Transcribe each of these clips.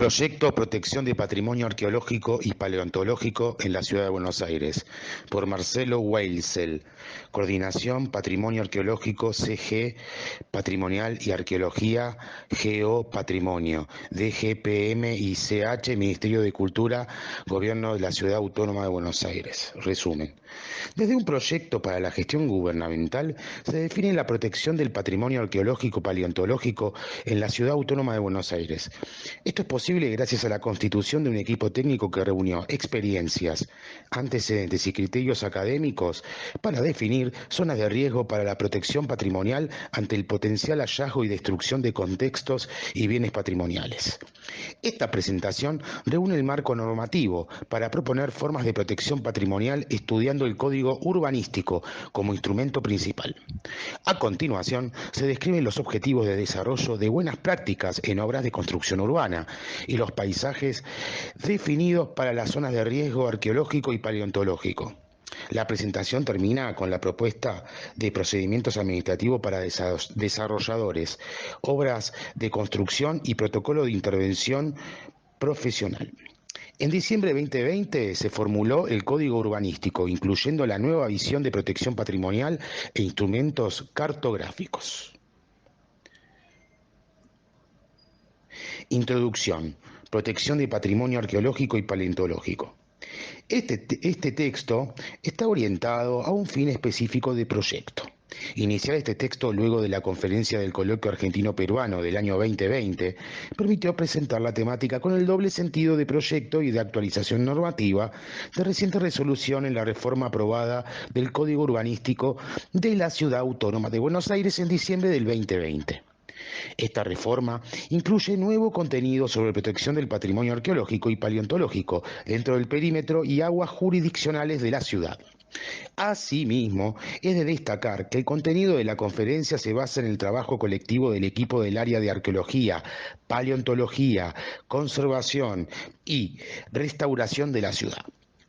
Proyecto Protección de Patrimonio Arqueológico y Paleontológico en la Ciudad de Buenos Aires, por Marcelo Weilsel. Coordinación Patrimonio Arqueológico CG Patrimonial y Arqueología Geopatrimonio, DGPM y CH, Ministerio de Cultura, Gobierno de la Ciudad Autónoma de Buenos Aires. Resumen. Desde un proyecto para la gestión gubernamental se define la protección del patrimonio arqueológico paleontológico en la Ciudad Autónoma de Buenos Aires. Esto es posible gracias a la constitución de un equipo técnico que reunió experiencias, antecedentes y criterios académicos para definir zonas de riesgo para la protección patrimonial ante el potencial hallazgo y destrucción de contextos y bienes patrimoniales. Esta presentación reúne el marco normativo para proponer formas de protección patrimonial estudiando el Código Urbanístico como instrumento principal. A continuación, se describen los objetivos de desarrollo de buenas prácticas en obras de construcción urbana y los paisajes definidos para las zonas de riesgo arqueológico y paleontológico. La presentación termina con la propuesta de procedimientos administrativos para desarrolladores, obras de construcción y protocolo de intervención profesional. En diciembre de 2020 se formuló el Código Urbanístico, incluyendo la nueva visión de protección patrimonial e instrumentos cartográficos. Introducción. Protección de patrimonio arqueológico y paleontológico. Este texto está orientado a un fin específico de proyecto. Iniciar este texto luego de la conferencia del Coloquio Argentino-Peruano del año 2020 permitió presentar la temática con el doble sentido de proyecto y de actualización normativa de reciente resolución en la reforma aprobada del Código Urbanístico de la Ciudad Autónoma de Buenos Aires en diciembre del 2020. Esta reforma incluye nuevo contenido sobre protección del patrimonio arqueológico y paleontológico dentro del perímetro y aguas jurisdiccionales de la ciudad. Asimismo, es de destacar que el contenido de la conferencia se basa en el trabajo colectivo del equipo del área de arqueología, paleontología, conservación y restauración de la ciudad.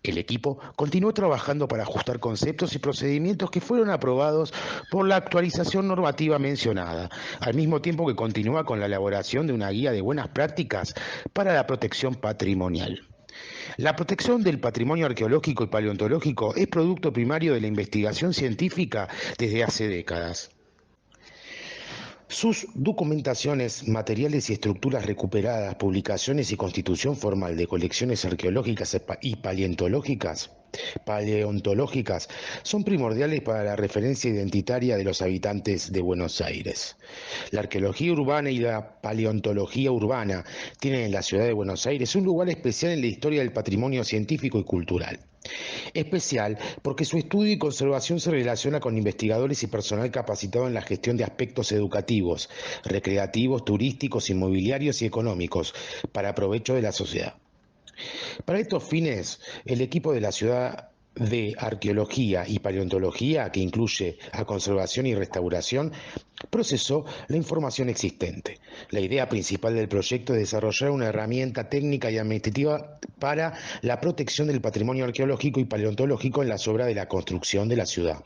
El equipo continuó trabajando para ajustar conceptos y procedimientos que fueron aprobados por la actualización normativa mencionada, al mismo tiempo que continúa con la elaboración de una guía de buenas prácticas para la protección patrimonial. La protección del patrimonio arqueológico y paleontológico es producto primario de la investigación científica desde hace décadas. Sus documentaciones, materiales y estructuras recuperadas, publicaciones y constitución formal de colecciones arqueológicas y paleontológicas son primordiales para la referencia identitaria de los habitantes de Buenos Aires. La arqueología urbana y la paleontología urbana tienen en la ciudad de Buenos Aires un lugar especial en la historia del patrimonio científico y cultural. Especial porque su estudio y conservación se relaciona con investigadores y personal capacitado en la gestión de aspectos educativos, recreativos, turísticos, inmobiliarios y económicos para provecho de la sociedad. Para estos fines, el equipo de la Ciudad de Arqueología y Paleontología, que incluye a conservación y restauración, procesó la información existente. La idea principal del proyecto es desarrollar una herramienta técnica y administrativa para la protección del patrimonio arqueológico y paleontológico en las obras de la construcción de la ciudad.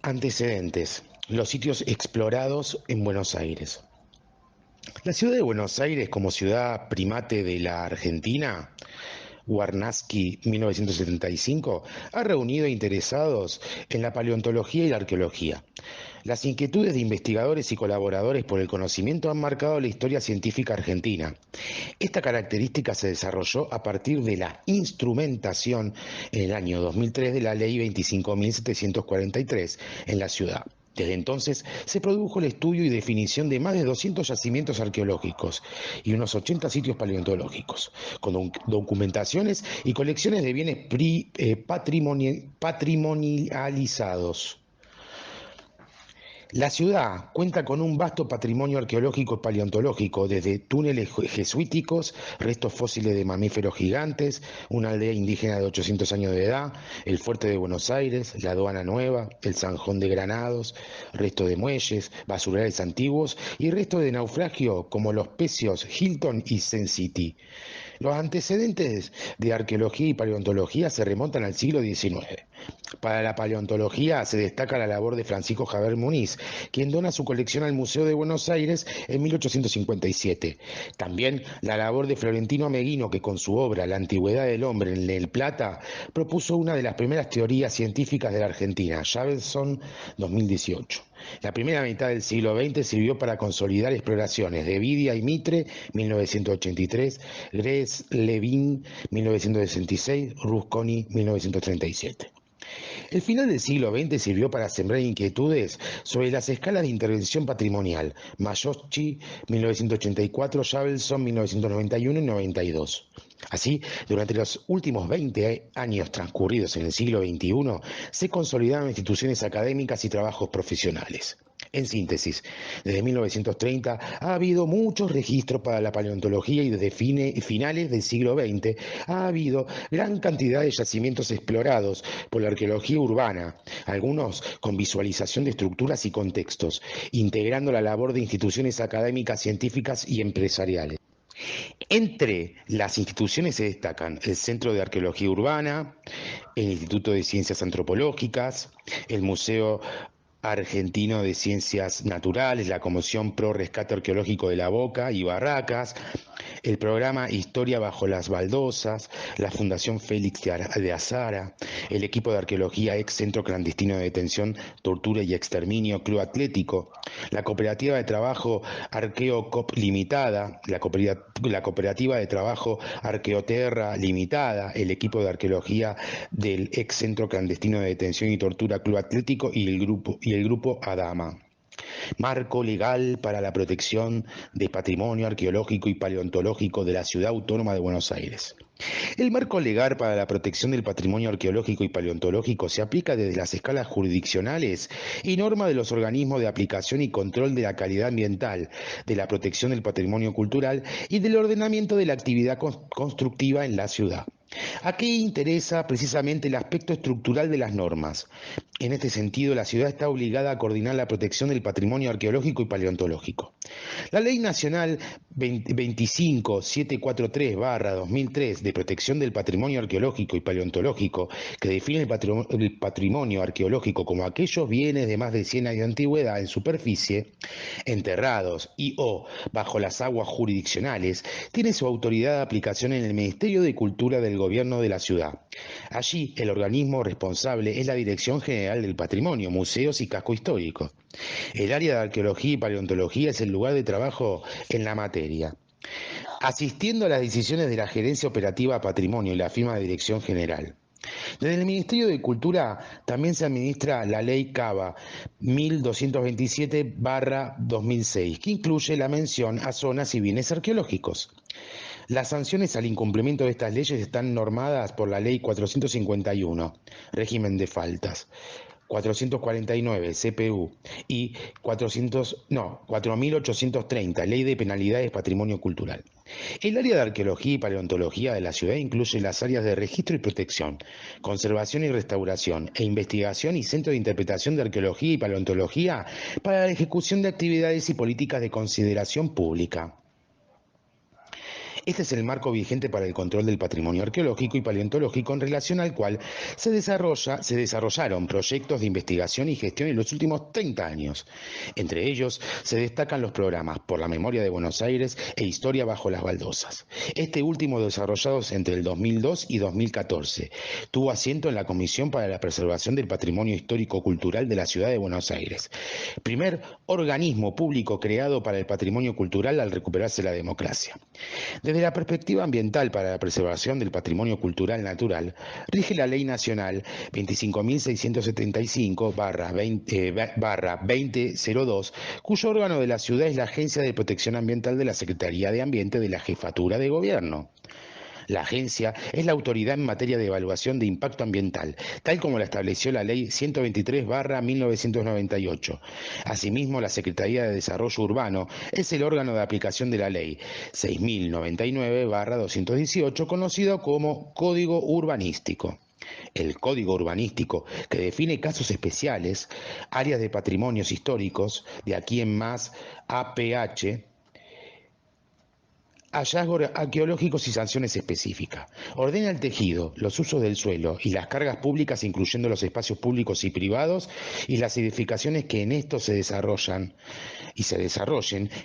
Antecedentes: los sitios explorados en Buenos Aires. La ciudad de Buenos Aires, como ciudad primate de la Argentina, Warnaski 1975, ha reunido interesados en la paleontología y la arqueología. Las inquietudes de investigadores y colaboradores por el conocimiento han marcado la historia científica argentina. Esta característica se desarrolló a partir de la instrumentación en el año 2003 de la Ley 25.743 en la ciudad. Desde entonces se produjo el estudio y definición de más de 200 yacimientos arqueológicos y unos 80 sitios paleontológicos, con documentaciones y colecciones de bienes patrimonializados. La ciudad cuenta con un vasto patrimonio arqueológico y paleontológico, desde túneles jesuíticos, restos fósiles de mamíferos gigantes, una aldea indígena de 800 años de edad, el fuerte de Buenos Aires, la aduana nueva, el zanjón de Granados, restos de muelles, basurales antiguos y restos de naufragio como los pecios Hilton y Sen City. Los antecedentes de arqueología y paleontología se remontan al siglo XIX. Para la paleontología se destaca la labor de Francisco Javier Muniz, quien dona su colección al Museo de Buenos Aires en 1857. También la labor de Florentino Ameghino, que con su obra La antigüedad del hombre en El Plata propuso una de las primeras teorías científicas de la Argentina, Javelson 2018. La primera mitad del siglo XX sirvió para consolidar exploraciones de Vidia y Mitre, 1983, Gress Levin, 1966, Rusconi, 1937. El final del siglo XX sirvió para sembrar inquietudes sobre las escalas de intervención patrimonial, Mayocchi, 1984, Javelson, 1991 y 92. Así, durante los últimos 20 años transcurridos en el siglo XXI, se consolidaron instituciones académicas y trabajos profesionales. En síntesis, desde 1930 ha habido muchos registros para la paleontología y desde finales del siglo XX ha habido gran cantidad de yacimientos explorados por la arqueología urbana, algunos con visualización de estructuras y contextos, integrando la labor de instituciones académicas, científicas y empresariales. Entre las instituciones se destacan el Centro de Arqueología Urbana, el Instituto de Ciencias Antropológicas, el Museo Argentino de Ciencias Naturales, la Comisión Pro Rescate Arqueológico de la Boca y Barracas, el programa Historia bajo las Baldosas, la Fundación Félix de Azara, el equipo de arqueología ex Centro Clandestino de Detención, Tortura y Exterminio Club Atlético, la cooperativa de trabajo Arqueocop Limitada, la cooperativa de trabajo Arqueoterra Limitada, el equipo de arqueología del ex Centro Clandestino de Detención y Tortura Club Atlético y el grupo Adama. Marco legal para la protección del patrimonio arqueológico y paleontológico de la Ciudad Autónoma de Buenos Aires. El marco legal para la protección del patrimonio arqueológico y paleontológico se aplica desde las escalas jurisdiccionales y norma de los organismos de aplicación y control de la calidad ambiental, de la protección del patrimonio cultural y del ordenamiento de la actividad constructiva en la ciudad. Aquí interesa precisamente el aspecto estructural de las normas. En este sentido, la ciudad está obligada a coordinar la protección del patrimonio arqueológico y paleontológico. La Ley Nacional 25743/2003 de protección del patrimonio arqueológico y paleontológico, que define el patrimonio arqueológico como aquellos bienes de más de 100 años de antigüedad en superficie, enterrados y o bajo las aguas jurisdiccionales, tiene su autoridad de aplicación en el Ministerio de Cultura del Gobierno de la Ciudad. Allí, el organismo responsable es la Dirección General del Patrimonio, Museos y Casco Histórico. El área de arqueología y paleontología es el lugar de trabajo en la materia, asistiendo a las decisiones de la Gerencia Operativa Patrimonio y la firma de Dirección General. Desde el Ministerio de Cultura también se administra la Ley Cava 1227/2006, que incluye la mención a zonas y bienes arqueológicos. Las sanciones al incumplimiento de estas leyes están normadas por la Ley 451, régimen de faltas, 449, CPU, y 4830, Ley de Penalidades Patrimonio Cultural. El área de arqueología y paleontología de la ciudad incluye las áreas de registro y protección, conservación y restauración, e investigación y centro de interpretación de arqueología y paleontología para la ejecución de actividades y políticas de consideración pública. Este es el marco vigente para el control del patrimonio arqueológico y paleontológico en relación al cual se desarrollaron proyectos de investigación y gestión en los últimos 30 años. Entre ellos se destacan los programas Por la Memoria de Buenos Aires e Historia bajo las Baldosas. Este último desarrollados entre el 2002 y 2014. Tuvo asiento en la Comisión para la Preservación del Patrimonio Histórico-Cultural de la Ciudad de Buenos Aires. Primer organismo público creado para el patrimonio cultural al recuperarse la democracia. Desde la perspectiva ambiental para la preservación del patrimonio cultural natural, rige la Ley Nacional 25.675/2002, cuyo órgano de la ciudad es la Agencia de Protección Ambiental de la Secretaría de Ambiente de la Jefatura de Gobierno. La agencia es la autoridad en materia de evaluación de impacto ambiental, tal como la estableció la Ley 123/1998. Asimismo, la Secretaría de Desarrollo Urbano es el órgano de aplicación de la Ley 6099/218, conocido como Código Urbanístico. El Código Urbanístico, que define casos especiales, áreas de patrimonios históricos, de aquí en más APH, Hallazgos arqueológicos y sanciones específicas. Ordena el tejido, los usos del suelo y las cargas públicas, incluyendo los espacios públicos y privados, y las edificaciones que en estos se desarrollen,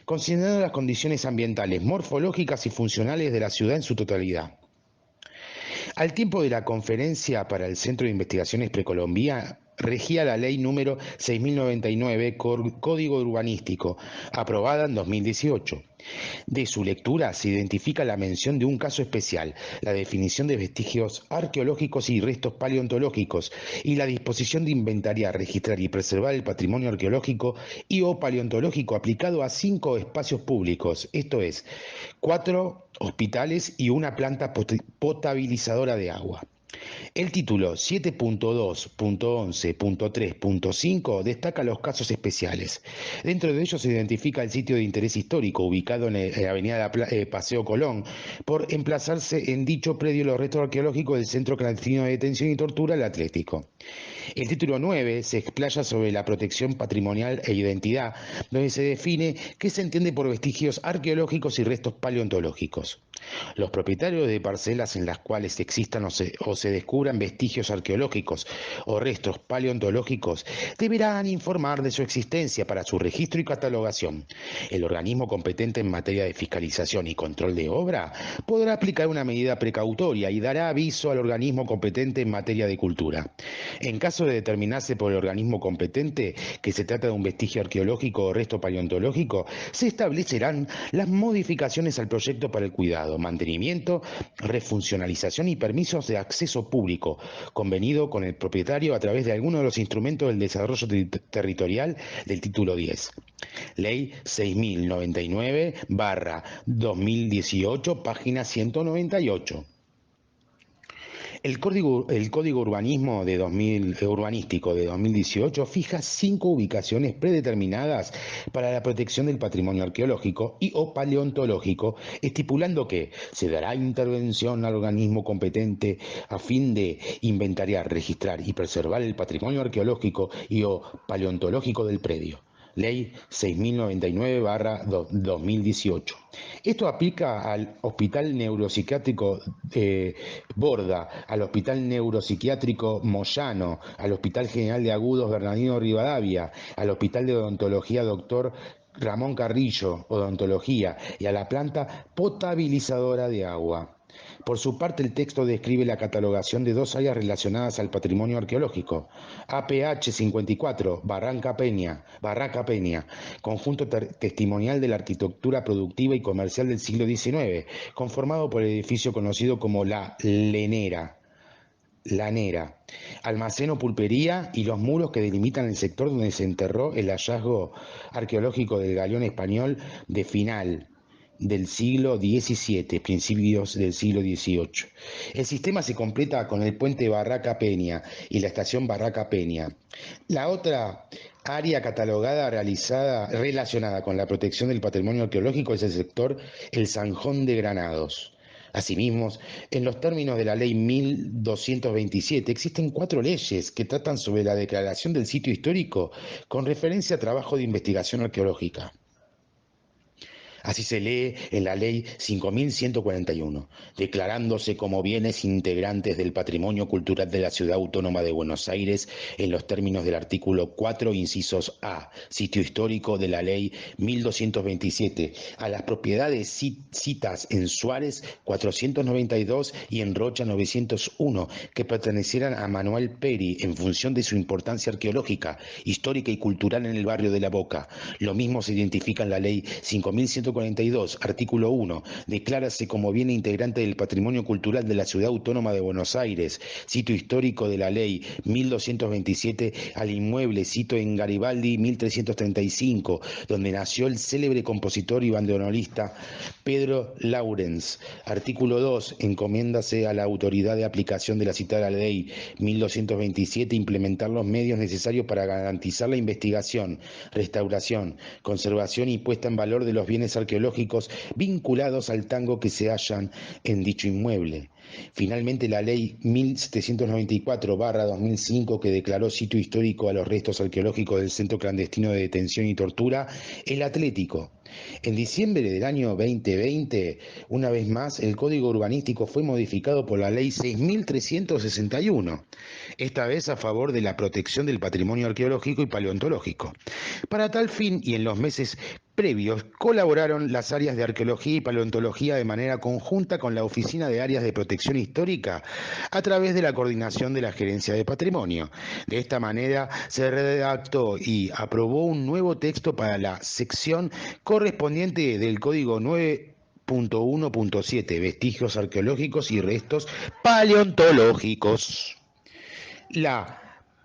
considerando las condiciones ambientales, morfológicas y funcionales de la ciudad en su totalidad. Al tiempo de la conferencia para el Centro de Investigaciones Precolombia, regía la ley número 6099, Código Urbanístico, aprobada en 2018. De su lectura se identifica la mención de un caso especial, la definición de vestigios arqueológicos y restos paleontológicos y la disposición de inventariar, registrar y preservar el patrimonio arqueológico y o paleontológico aplicado a 5 espacios públicos, esto es, 4 hospitales y una planta potabilizadora de agua. El título 7.2.11.3.5 destaca los casos especiales. Dentro de ellos se identifica el sitio de interés histórico ubicado en la avenida Paseo Colón, por emplazarse en dicho predio los restos arqueológicos del Centro Clandestino de Detención y Tortura, el Atlético. El título 9 se explaya sobre la protección patrimonial e identidad, donde se define qué se entiende por vestigios arqueológicos y restos paleontológicos. Los propietarios de parcelas en las cuales existan o se descubran vestigios arqueológicos o restos paleontológicos deberán informar de su existencia para su registro y catalogación. El organismo competente en materia de fiscalización y control de obra podrá aplicar una medida precautoria y dará aviso al organismo competente en materia de cultura. En caso de determinarse por el organismo competente que se trata de un vestigio arqueológico o resto paleontológico, se establecerán las modificaciones al proyecto para el cuidado, mantenimiento, refuncionalización y permisos de acceso público, convenido con el propietario a través de alguno de los instrumentos del desarrollo territorial del título 10. Ley 6099/2018, página 198. El Código Urbanístico de 2018 fija 5 ubicaciones predeterminadas para la protección del patrimonio arqueológico y o paleontológico, estipulando que se dará intervención al organismo competente a fin de inventariar, registrar y preservar el patrimonio arqueológico y o paleontológico del predio. Ley 6099/2018. Esto aplica al Hospital Neuropsiquiátrico Borda, al Hospital Neuropsiquiátrico Moyano, al Hospital General de Agudos Bernardino Rivadavia, al Hospital de Odontología Dr. Ramón Carrillo, Odontología, y a la planta potabilizadora de agua. Por su parte, el texto describe la catalogación de 2 áreas relacionadas al patrimonio arqueológico. APH 54, Barranca Peña, conjunto testimonial de la arquitectura productiva y comercial del siglo XIX, conformado por el edificio conocido como La Lanera, almacén o pulpería y los muros que delimitan el sector donde se enterró el hallazgo arqueológico del galeón español de final del siglo XVII, principios del siglo XVIII. El sistema se completa con el puente Barraca Peña y la estación Barraca Peña. La otra área catalogada relacionada con la protección del patrimonio arqueológico es el sector El Zanjón de Granados. Asimismo, en los términos de la Ley 1227 existen 4 leyes que tratan sobre la declaración del sitio histórico con referencia a trabajo de investigación arqueológica. Así se lee en la Ley 5141, declarándose como bienes integrantes del patrimonio cultural de la Ciudad Autónoma de Buenos Aires en los términos del artículo 4, incisos A, sitio histórico de la Ley 1227, a las propiedades citas en Suárez 492 y en Rocha 901, que pertenecieran a Manuel Peri en función de su importancia arqueológica, histórica y cultural en el barrio de La Boca. Lo mismo se identifica en la Ley 5142, artículo 1, declárase como bien integrante del patrimonio cultural de la Ciudad Autónoma de Buenos Aires, sitio histórico de la Ley 1227, al inmueble sito en Garibaldi 1335, donde nació el célebre compositor y bandoneonista Pedro Lawrence. Artículo 2, encomiéndase a la autoridad de aplicación de la citada Ley 1227 implementar los medios necesarios para garantizar la investigación, restauración, conservación y puesta en valor de los bienes arqueológicos arqueológicos vinculados al tango que se hallan en dicho inmueble. Finalmente, la ley 1794/2005, que declaró sitio histórico a los restos arqueológicos del Centro Clandestino de Detención y Tortura, El Atlético. En diciembre del año 2020, una vez más, el Código Urbanístico fue modificado por la Ley 6361, esta vez a favor de la protección del patrimonio arqueológico y paleontológico. Para tal fin, y en los meses previos, colaboraron las áreas de arqueología y paleontología de manera conjunta con la Oficina de Áreas de Protección Histórica a través de la coordinación de la Gerencia de Patrimonio. De esta manera se redactó y aprobó un nuevo texto para la sección correspondiente del Código 9.1.7, Vestigios arqueológicos y restos paleontológicos.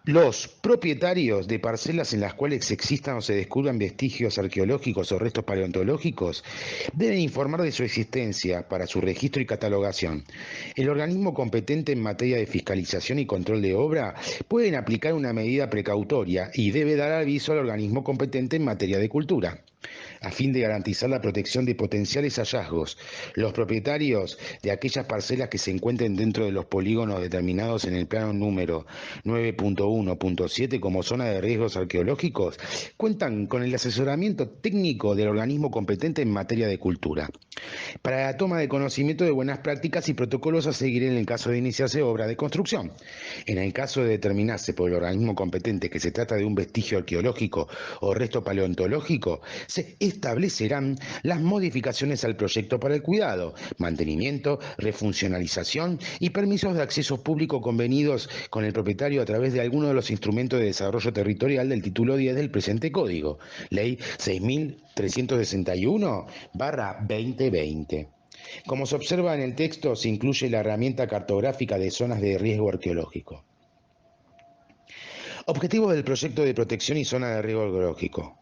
Los propietarios de parcelas en las cuales existan o se descubran vestigios arqueológicos o restos paleontológicos deben informar de su existencia para su registro y catalogación. El organismo competente en materia de fiscalización y control de obra pueden aplicar una medida precautoria y debe dar aviso al organismo competente en materia de cultura. A fin de garantizar la protección de potenciales hallazgos, los propietarios de aquellas parcelas que se encuentren dentro de los polígonos determinados en el plano número 9.1.7 como zona de riesgos arqueológicos cuentan con el asesoramiento técnico del organismo competente en materia de cultura, para la toma de conocimiento de buenas prácticas y protocolos a seguir en el caso de iniciarse obra de construcción. En el caso de determinarse por el organismo competente que se trata de un vestigio arqueológico o resto paleontológico, se establecerán las modificaciones al proyecto para el cuidado, mantenimiento, refuncionalización y permisos de acceso público convenidos con el propietario a través de alguno de los instrumentos de desarrollo territorial del título 10 del presente código, Ley 6361/2020. Como se observa en el texto, se incluye la herramienta cartográfica de zonas de riesgo arqueológico. Objetivos del proyecto de protección y zona de riesgo arqueológico.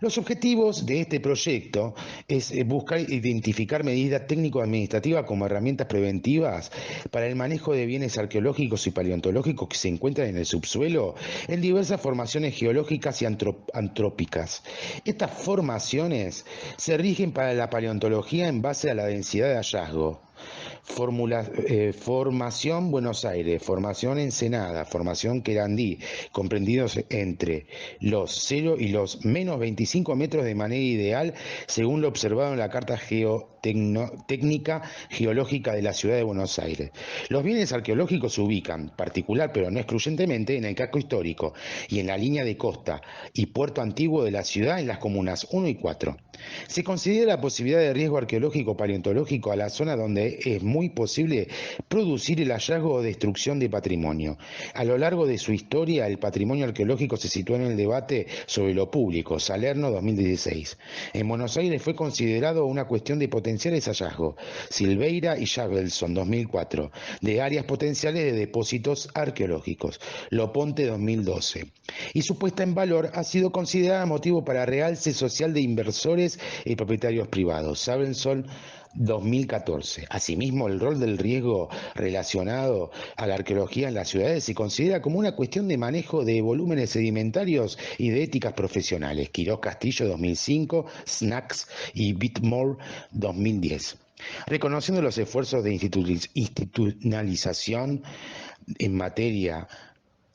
Los objetivos de este proyecto es buscar identificar medidas técnico-administrativas como herramientas preventivas para el manejo de bienes arqueológicos y paleontológicos que se encuentran en el subsuelo en diversas formaciones geológicas y antrópicas. Estas formaciones se rigen para la paleontología en base a la densidad de hallazgo. Formación Buenos Aires, formación Ensenada, formación Querandí, comprendidos entre los 0 y los menos 25 metros de manera ideal, según lo observado en la Carta Técnica Geológica de la Ciudad de Buenos Aires. Los bienes arqueológicos se ubican, particular pero no excluyentemente, en el casco histórico y en la línea de costa y puerto antiguo de la ciudad en las comunas 1 y 4. Se considera la posibilidad de riesgo arqueológico paleontológico a la zona donde es muy posible producir el hallazgo o destrucción de patrimonio. A lo largo de su historia, el patrimonio arqueológico se situó en el debate sobre lo público, Salerno 2016. En Buenos Aires fue considerado una cuestión de potenciales hallazgos, Silveira y Jacobson 2004, de áreas potenciales de depósitos arqueológicos, Loponte 2012. Y su puesta en valor ha sido considerada motivo para realce social de inversores y propietarios privados, Sabelson 2014. Asimismo, el rol del riesgo relacionado a la arqueología en las ciudades se considera como una cuestión de manejo de volúmenes sedimentarios y de éticas profesionales, Quirós Castillo 2005, Snacks y Whitmore 2010. Reconociendo los esfuerzos de institucionalización en materia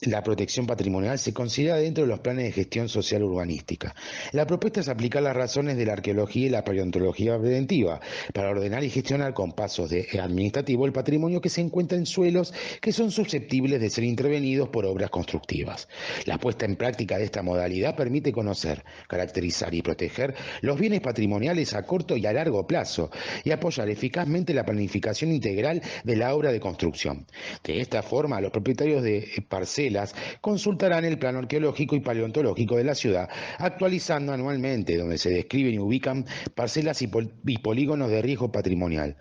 la protección patrimonial se considera dentro de los planes de gestión social urbanística. La propuesta es aplicar las razones de la arqueología y la paleontología preventiva para ordenar y gestionar con pasos administrativos el patrimonio que se encuentra en suelos que son susceptibles de ser intervenidos por obras constructivas. La puesta en práctica de esta modalidad permite conocer, caracterizar y proteger los bienes patrimoniales a corto y a largo plazo y apoyar eficazmente la planificación integral de la obra de construcción. De esta forma, los propietarios de parcelas consultarán el plano arqueológico y paleontológico de la ciudad, actualizando anualmente, donde se describen y ubican parcelas y polígonos de riesgo patrimonial.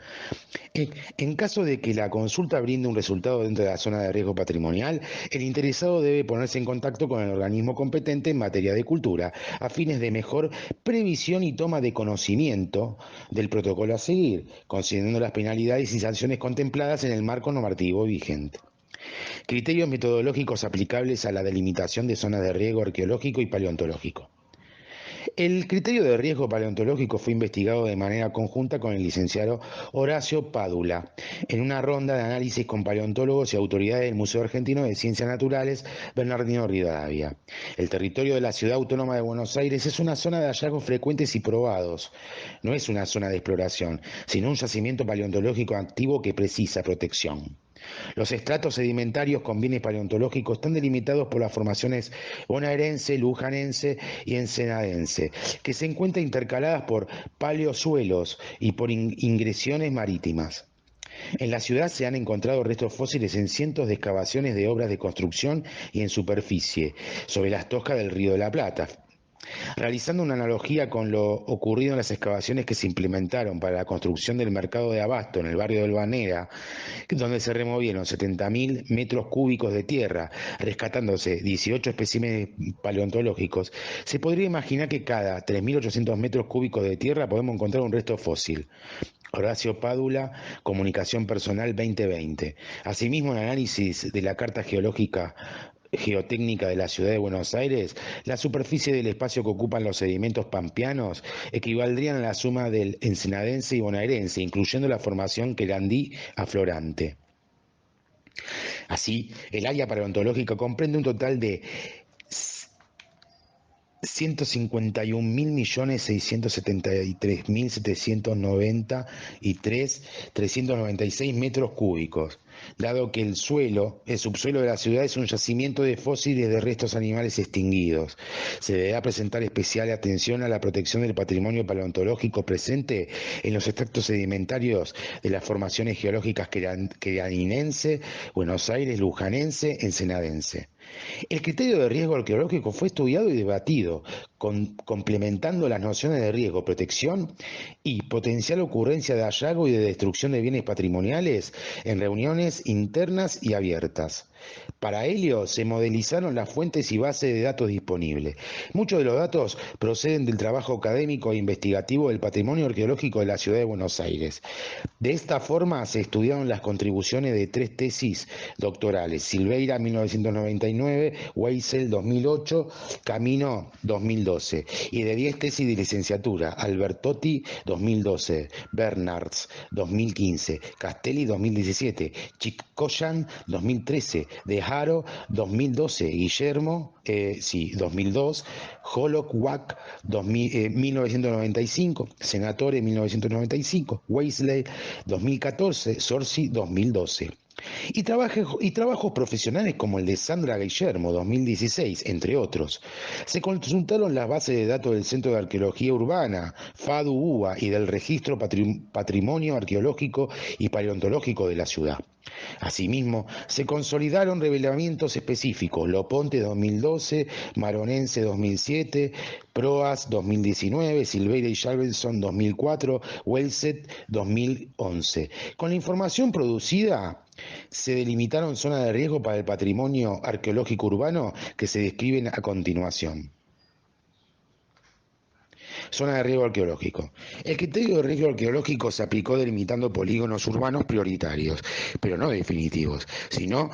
En caso de que la consulta brinde un resultado dentro de la zona de riesgo patrimonial, el interesado debe ponerse en contacto con el organismo competente en materia de cultura, a fines de mejor previsión y toma de conocimiento del protocolo a seguir, considerando las penalidades y sanciones contempladas en el marco normativo vigente. Criterios metodológicos aplicables a la delimitación de zonas de riesgo arqueológico y paleontológico. El criterio de riesgo paleontológico fue investigado de manera conjunta con el licenciado Horacio Pádula, en una ronda de análisis con paleontólogos y autoridades del Museo Argentino de Ciencias Naturales Bernardino Rivadavia. El territorio de la Ciudad Autónoma de Buenos Aires es una zona de hallazgos frecuentes y probados. No es una zona de exploración, sino un yacimiento paleontológico activo que precisa protección. Los estratos sedimentarios con bienes paleontológicos están delimitados por las formaciones bonaerense, lujanense y ensenadense, que se encuentran intercaladas por paleosuelos y por ingresiones marítimas. En la ciudad se han encontrado restos fósiles en cientos de excavaciones de obras de construcción y en superficie, sobre las toscas del Río de la Plata. Realizando una analogía con lo ocurrido en las excavaciones que se implementaron para la construcción del mercado de abasto en el barrio de Albanera, donde se removieron 70.000 metros cúbicos de tierra, rescatándose 18 especímenes paleontológicos, se podría imaginar que cada 3.800 metros cúbicos de tierra podemos encontrar un resto fósil. Horacio Pádula, Comunicación Personal 2020. Asimismo, en análisis de la Carta Geotécnica de la Ciudad de Buenos Aires, la superficie del espacio que ocupan los sedimentos pampeanos equivaldrían a la suma del ensenadense y bonaerense, incluyendo la formación querandí aflorante. Así, el área paleontológica comprende un total de 151.673.793.396 metros cúbicos, dado que el subsuelo de la ciudad es un yacimiento de fósiles de restos animales extinguidos. Se deberá presentar especial atención a la protección del patrimonio paleontológico presente en los extractos sedimentarios de las formaciones geológicas queraninense, Buenos Aires, lujanense, ensenadense. El criterio de riesgo arqueológico fue estudiado y debatido, complementando las nociones de riesgo, protección y potencial ocurrencia de hallazgo y de destrucción de bienes patrimoniales en reuniones internas y abiertas. Para ello se modelizaron las fuentes y bases de datos disponibles. Muchos de los datos proceden del trabajo académico e investigativo del patrimonio arqueológico de la ciudad de Buenos Aires. De esta forma se estudiaron las contribuciones de 3 tesis doctorales: Silveira 1999, Weissel 2008, Camino 2012, y de 10 tesis de licenciatura: Albertotti 2012, Bernards 2015, Castelli 2017, Chickoyan 2013, De Haro 2012, Guillermo 2002, Hollock Wack 1995, Senatore 1995, Weasley 2014, Sorsi 2012. Y trabajos profesionales como el de Sandra Guillermo 2016, entre otros. Se consultaron las bases de datos del Centro de Arqueología Urbana, FADU-UBA, y del Registro Patrimonio Arqueológico y Paleontológico de la ciudad. Asimismo, se consolidaron revelamientos específicos: Loponte 2012, Maronense 2007, Proas 2019, Silveira y Jarvenson 2004, Welset 2011. Con la información producida, se delimitaron zonas de riesgo para el patrimonio arqueológico urbano que se describen a continuación. Zona de riesgo arqueológico. El criterio de riesgo arqueológico se aplicó delimitando polígonos urbanos prioritarios, pero no definitivos, sino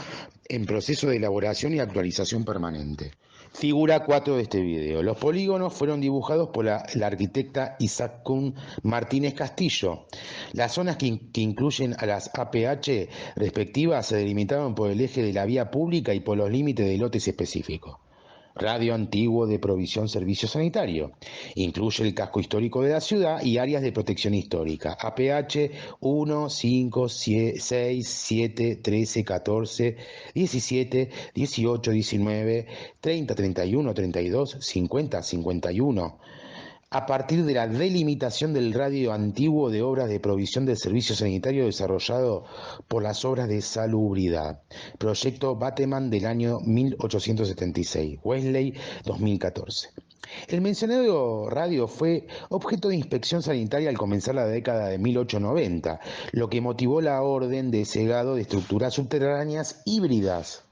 en proceso de elaboración y actualización permanente. Figura 4 de este video. Los polígonos fueron dibujados por la arquitecta Isaskun Martínez Castillo. Las zonas que incluyen a las APH respectivas se delimitaron por el eje de la vía pública y por los límites de lotes específicos. Radio antiguo de provisión servicio sanitario. Incluye el casco histórico de la ciudad y áreas de protección histórica. APH 1, 5, 6, 7, 13, 14, 17, 18, 19, 30, 31, 32, 50, 51. A partir de la delimitación del radio antiguo de obras de provisión de servicio sanitario desarrollado por las obras de salubridad. Proyecto Bateman del año 1876, Wesley 2014. El mencionado radio fue objeto de inspección sanitaria al comenzar la década de 1890, lo que motivó la orden de cegado de estructuras subterráneas híbridas.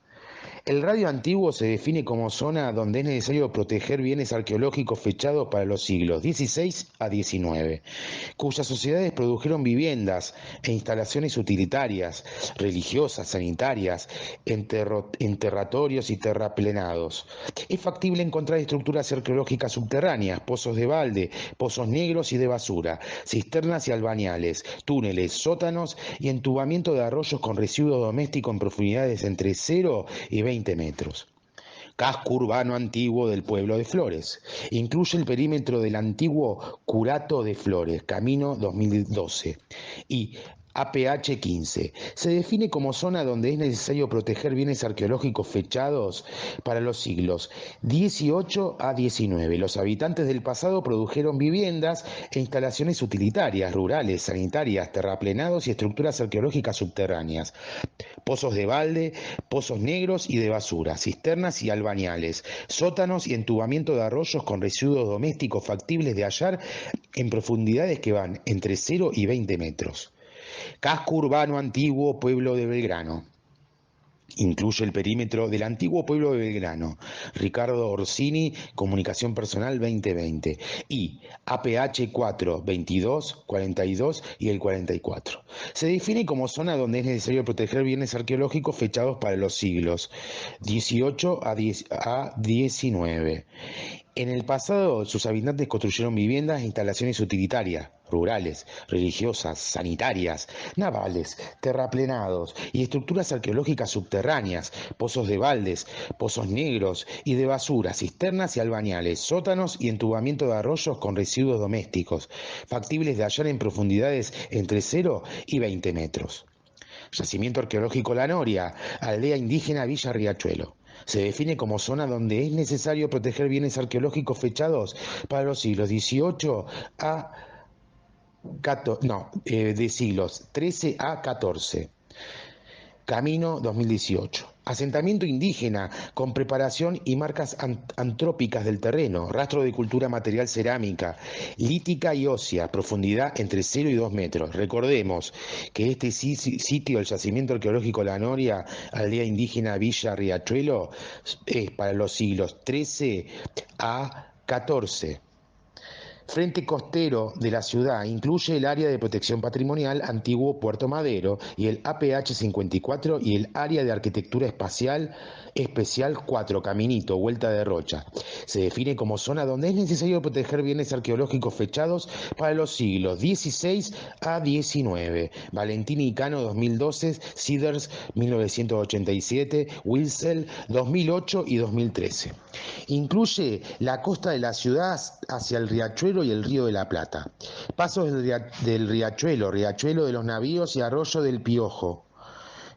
El radio antiguo se define como zona donde es necesario proteger bienes arqueológicos fechados para los siglos XVI a XIX, cuyas sociedades produjeron viviendas e instalaciones utilitarias, religiosas, sanitarias, enterratorios y terraplenados. Es factible encontrar estructuras arqueológicas subterráneas, pozos de balde, pozos negros y de basura, cisternas y albañales, túneles, sótanos y entubamiento de arroyos con residuos domésticos en profundidades entre 0 y 20 metros. Casco urbano antiguo del pueblo de Flores. Incluye el perímetro del antiguo Curato de Flores, Camino 2012, y APH 15. Se define como zona donde es necesario proteger bienes arqueológicos fechados para los siglos XVIII a XIX. Los habitantes del pasado produjeron viviendas e instalaciones utilitarias, rurales, sanitarias, terraplenados y estructuras arqueológicas subterráneas, pozos de balde, pozos negros y de basura, cisternas y albañales, sótanos y entubamiento de arroyos con residuos domésticos factibles de hallar en profundidades que van entre 0 y 20 metros. Casco urbano antiguo pueblo de Belgrano. Incluye el perímetro del antiguo pueblo de Belgrano, Ricardo Orsini, Comunicación Personal 2020, y APH 4, 22, 42 y el 44. Se define como zona donde es necesario proteger bienes arqueológicos fechados para los siglos XVIII a XIX. En el pasado, sus habitantes construyeron viviendas e instalaciones utilitarias, rurales, religiosas, sanitarias, navales, terraplenados y estructuras arqueológicas subterráneas, pozos de baldes, pozos negros y de basura, cisternas y albañales, sótanos y entubamiento de arroyos con residuos domésticos, factibles de hallar en profundidades entre 0 y 20 metros. Yacimiento arqueológico La Noria, aldea indígena Villa Riachuelo. Se define como zona donde es necesario proteger bienes arqueológicos fechados para los siglos XVIII a de siglos XIII a XIV. Camino 2018. Asentamiento indígena con preparación y marcas antrópicas del terreno, rastro de cultura material cerámica, lítica y ósea, profundidad entre 0 y 2 metros. Recordemos que este sitio, el yacimiento arqueológico La Noria, aldea indígena Villa Riachuelo, es para los siglos XIII a XIV. Frente costero de la ciudad incluye el área de protección patrimonial antiguo Puerto Madero y el APH 54 y el área de arquitectura especial 4, Caminito, Vuelta de Rocha. Se define como zona donde es necesario proteger bienes arqueológicos fechados para los siglos XVI a XIX. Valentín y Cano 2012, Cedars 1987, Wilsel 2008 y 2013. Incluye la costa de la ciudad hacia el riachuelo y el río de la Plata. Pasos del riachuelo, riachuelo de los navíos y arroyo del Piojo.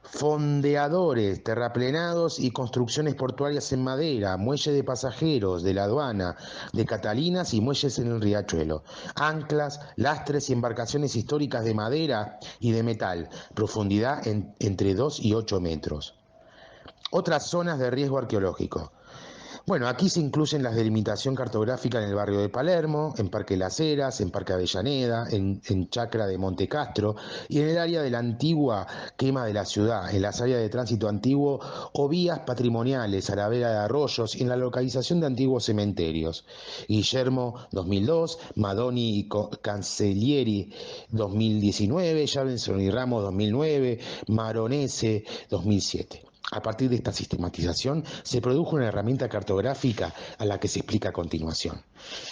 Fondeadores, terraplenados y construcciones portuarias en madera, muelles de pasajeros, de la aduana, de Catalinas y muelles en el riachuelo. Anclas, lastres y embarcaciones históricas de madera y de metal, profundidad entre 2 y 8 metros. Otras zonas de riesgo arqueológico. Bueno, aquí se incluyen las delimitación cartográfica en el barrio de Palermo, en Parque Las Heras, en Parque Avellaneda, en Chacra de Monte Castro y en el área de la antigua quema de la ciudad, en las áreas de tránsito antiguo o vías patrimoniales a la vera de arroyos y en la localización de antiguos cementerios. Guillermo 2002, Madoni y Cancellieri 2019, Javenson y Ramos 2009, Maronese 2007. A partir de esta sistematización se produjo una herramienta cartográfica a la que se explica a continuación.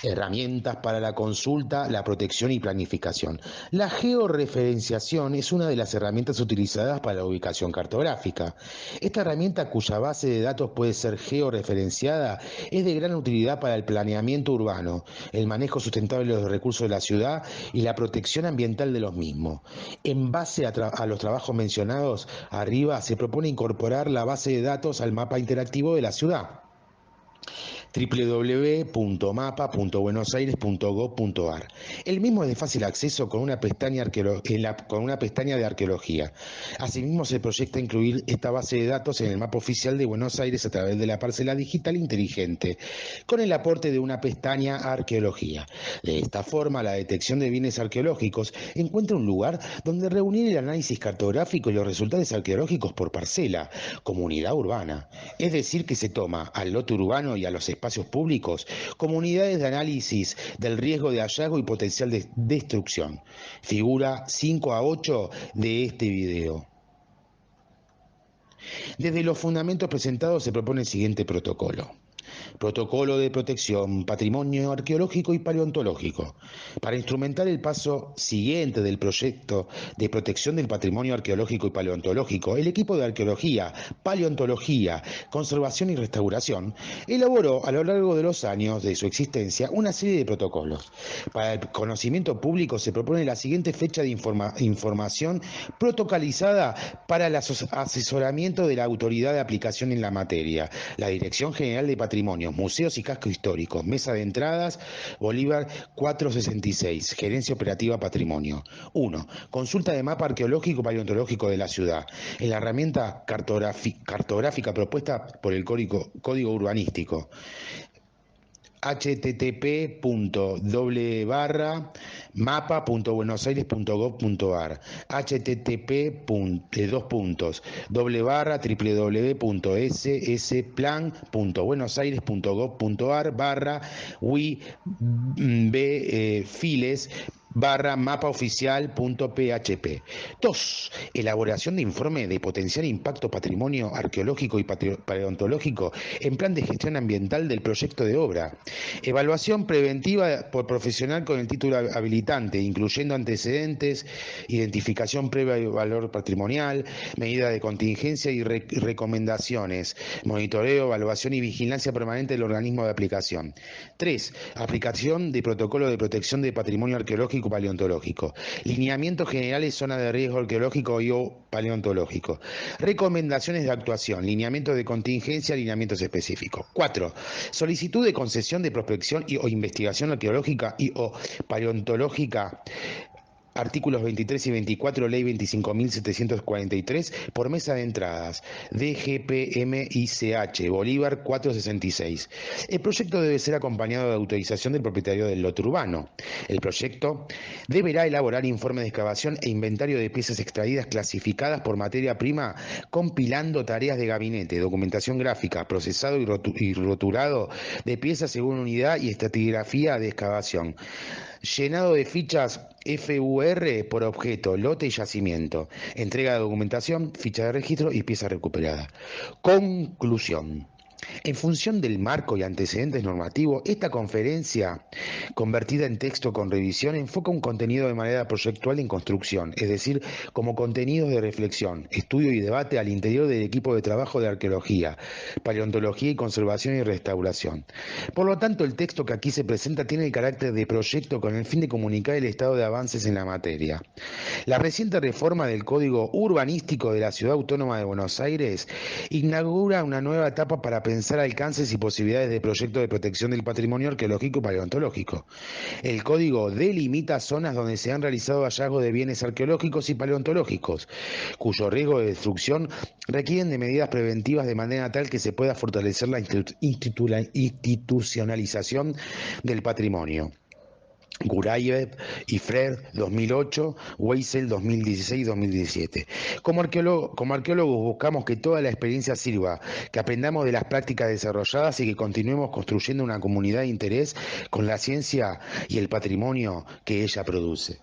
Herramientas para la consulta, la protección y planificación. La georreferenciación es una de las herramientas utilizadas para la ubicación cartográfica. Esta herramienta, cuya base de datos puede ser georreferenciada, es de gran utilidad para el planeamiento urbano, el manejo sustentable de los recursos de la ciudad y la protección ambiental de los mismos. En base a los trabajos mencionados arriba, se propone incorporar la base de datos al mapa interactivo de la ciudad. www.mapa.buenosaires.gov.ar. El mismo es de fácil acceso con una pestaña de arqueología. Asimismo, se proyecta incluir esta base de datos en el mapa oficial de Buenos Aires a través de la parcela digital inteligente, con el aporte de una pestaña arqueología. De esta forma, la detección de bienes arqueológicos encuentra un lugar donde reunir el análisis cartográfico y los resultados arqueológicos por parcela, comunidad urbana. Es decir, que se toma al lote urbano y a los espacios públicos como unidades de análisis del riesgo de hallazgo y potencial de destrucción. Figura 5 a 8 de este video. Desde los fundamentos presentados se propone el siguiente protocolo. Protocolo de protección, patrimonio arqueológico y paleontológico. Para instrumentar el paso siguiente del proyecto de protección del patrimonio arqueológico y paleontológico, el equipo de arqueología, paleontología, conservación y restauración elaboró a lo largo de los años de su existencia una serie de protocolos. Para el conocimiento público se propone la siguiente fecha de información protocolizada para el asesoramiento de la autoridad de aplicación en la materia, la Dirección General de Patrimonios, Museos y Casco Históricos, Mesa de Entradas, Bolívar 466, Gerencia Operativa Patrimonio. 1. Consulta de mapa arqueológico paleontológico de la ciudad. En la herramienta cartográfica propuesta por el Código Urbanístico. http://mapa.buenosaires.gov.ar http://www.ss-plan.buenosaires.gov.ar/mapaoficial.php. 2. Elaboración de informe de potencial impacto patrimonio arqueológico y paleontológico en plan de gestión ambiental del proyecto de obra. Evaluación preventiva por profesional con el título habilitante, incluyendo antecedentes, identificación previa de valor patrimonial, medida de contingencia y recomendaciones, monitoreo, evaluación y vigilancia permanente del organismo de aplicación. 3. Aplicación de protocolo de protección de patrimonio arqueológico y paleontológico. Lineamientos generales, zona de riesgo arqueológico y o paleontológico. Recomendaciones de actuación, lineamientos de contingencia, lineamientos específicos. 4. Solicitud de concesión de prospección o investigación arqueológica y o paleontológica. Artículos 23 y 24, Ley 25.743, por mesa de entradas, DGPMICH, Bolívar 466. El proyecto debe ser acompañado de autorización del propietario del lote urbano. El proyecto deberá elaborar informe de excavación e inventario de piezas extraídas clasificadas por materia prima, compilando tareas de gabinete, documentación gráfica, procesado y roturado de piezas según unidad y estratigrafía de excavación. Llenado de fichas FUR por objeto, lote y yacimiento. Entrega de documentación, ficha de registro y pieza recuperada. Conclusión. En función del marco y antecedentes normativos, esta conferencia, convertida en texto con revisión, enfoca un contenido de manera proyectual en construcción, es decir, como contenidos de reflexión, estudio y debate al interior del equipo de trabajo de arqueología, paleontología y conservación y restauración. Por lo tanto, el texto que aquí se presenta tiene el carácter de proyecto con el fin de comunicar el estado de avances en la materia. La reciente reforma del Código Urbanístico de la Ciudad Autónoma de Buenos Aires inaugura una nueva etapa para pensar alcances y posibilidades de proyecto de protección del patrimonio arqueológico y paleontológico. El código delimita zonas donde se han realizado hallazgos de bienes arqueológicos y paleontológicos, cuyo riesgo de destrucción requieren de medidas preventivas de manera tal que se pueda fortalecer la institucionalización del patrimonio. Gurayev y Fred 2008, Weissel 2016-2017. Como arqueólogos buscamos que toda la experiencia sirva, que aprendamos de las prácticas desarrolladas y que continuemos construyendo una comunidad de interés con la ciencia y el patrimonio que ella produce.